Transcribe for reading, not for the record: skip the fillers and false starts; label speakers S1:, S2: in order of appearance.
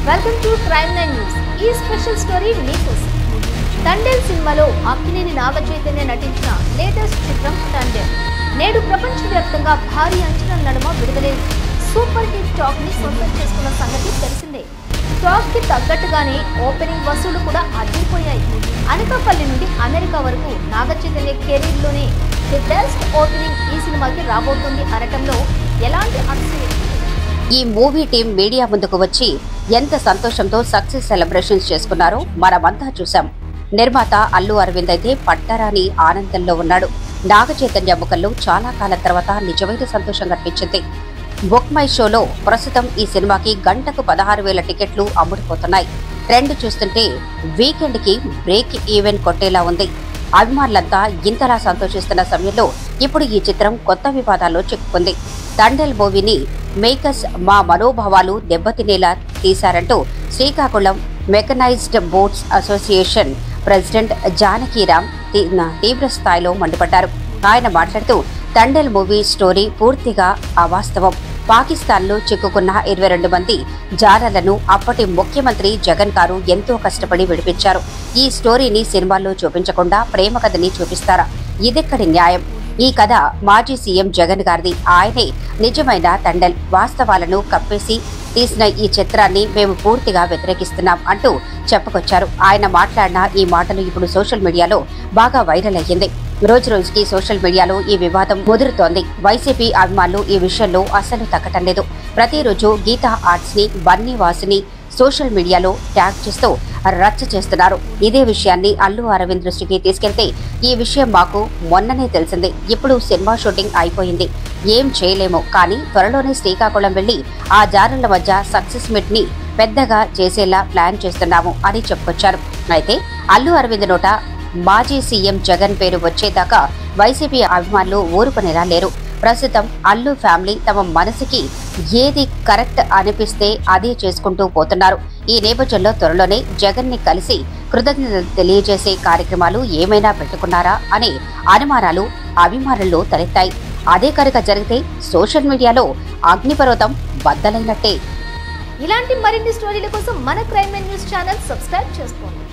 S1: Welcome to crime nine news. ఈ special story మీకోసం. తండేల్ సినిమాలో అక్కినేని నాగచైతన్య నటించిన లేటెస్ట్ చిత్రం తండేల్ నేడు ప్రపంచవ్యాప్తంగా భారీ అంచనాల నడుమ విడుదలై సూపర్ హిట్ టాక్ ని సొంతం చేసుకున్న సంగతి తెలిసిందే. టాక్ కి తగ్గట్టుగానే ఓపెనింగ్ వసూళ్లు కూడా అదిరిపోయాయి. అనకాపల్లి నుండి అమెరికా వరకు నాగచైతన్య కెరీర్ లోనే ది బెస్ట్ ఓపెనింగ్ ఈ సినిమాకి రాబోతుంది అనటంలో ఎలాంటి అతిశయం.
S2: ఈ మూవీ టీం మీడియా ముందుకు వచ్చి ఎంత సంతోషంతో సక్సెస్ సెలబ్రేషన్స్ చేసుకున్నారో మనమంతా చూశాం. నిర్మాత అల్లు అరవింద్ అయితే పట్టరాని ఆనందంలో ఉన్నాడు. నాగచైతన్య ముఖంలో చాలా కాలం తర్వాత నిజమైన సంతోషం కనిపించింది. బుక్ మై షోలో ప్రస్తుతం ఈ సినిమాకి గంటకు 16,000 టికెట్లు అమ్ముడుపోతున్నాయి. ట్రెండ్ చూస్తుంటే వీకెండ్ కి బ్రేక్ ఈవెన్ కొట్టేలా ఉంది. అభిమానులంతా ఇంతలా సంతోషిస్తున్న సమయంలో ఇప్పుడు ఈ చిత్రం కొత్త వివాదాల్లో చిక్కుకుంది. తండేల్ మూవీని మేకర్స్ మా మనోభావాలు దెబ్బతినేలా తీశారంటూ Srikakulam mechanized boats association president Janakiram తీవ్ర స్థాయిలో మండిపడ్డారు. ఆయన మాట్లాడుతూ తండేల్ మూవీ స్టోరీ పూర్తిగా అవాస్తవం. పాకిస్తాన్లో చిక్కుకున్న 22 మంది జారలను అప్పటి ముఖ్యమంత్రి జగన్ గారు ఎంతో కష్టపడి విడిపించారు. ఈ స్టోరీని సినిమాల్లో చూపించకుండా ప్రేమ కథని చూపిస్తారా? ఇదెక్కడి న్యాయం? ఈ కథ మాజీ సీఎం జగన్ గారిది. ఆయనే నిజమైన తండేల్. వాస్తవాలను కప్పేసి తీసిన ఈ చిత్రాన్ని మేము పూర్తిగా వ్యతిరేకిస్తున్నాం అంటూ చెప్పుకొచ్చారు. ఆయన మాట్లాడిన ఈ మాటలు ఇప్పుడు సోషల్ మీడియాలో బాగా వైరల్ అయ్యింది. రోజు రోజుకి సోషల్ మీడియాలో ఈ వివాదం ముదురుతోంది. వైసీపీ అభిమానులు ఈ విషయంలో అస్సలు తగ్గటం లేదు. ప్రతిరోజు గీతా ఆర్ట్స్ ని బన్నీ వాసుని సోషల్ మీడియాలో ట్యాగ్ చేస్తూ రచ్చ చేస్తున్నారు. ఇదే విషయాన్ని అల్లు అరవింద్ దృష్టికి తీసుకెళ్తే ఈ విషయం మాకు మొన్ననే తెలిసింది. ఇప్పుడు సినిమా షూటింగ్ అయిపోయింది, ఏం చేయలేము, కానీ త్వరలోనే శ్రీకాకుళం వెళ్లి ఆ జారల మధ్య సక్సెస్ మీట్ ని పెద్దగా చేసేలా ప్లాన్ చేస్తున్నాము అని చెప్పుకొచ్చారు. అయితే అల్లు అరవింద్ నోట మాజీ సీఎం జగన్ పేరు వచ్చేదాకా వైసీపీ అభిమానులు ఊరుకునేలా లేరు. ప్రస్తుతం అల్లు ఫ్యామిలీ తమ మనసుకి ఏది కరెక్ట్ అనిపిస్తే అదే చేసుకుంటూ పోతున్నారు. ఈ నేపథ్యంలో త్వరలోనే జగన్ ని కలిసి కృతజ్ఞతలు తెలియజేసే కార్యక్రమాలు ఏమైనా పెట్టుకున్నారా అనే అనుమానాలు అభిమానుల్లో తలెత్తాయి. అదే కనుక జరిగితే సోషల్ మీడియాలో అగ్నిపర్వతం బద్దలైనట్టే.
S1: ఇలాంటి మరిన్ని స్టోరీల కోసం మన crime nine news channel subscribe చేసుకోండి.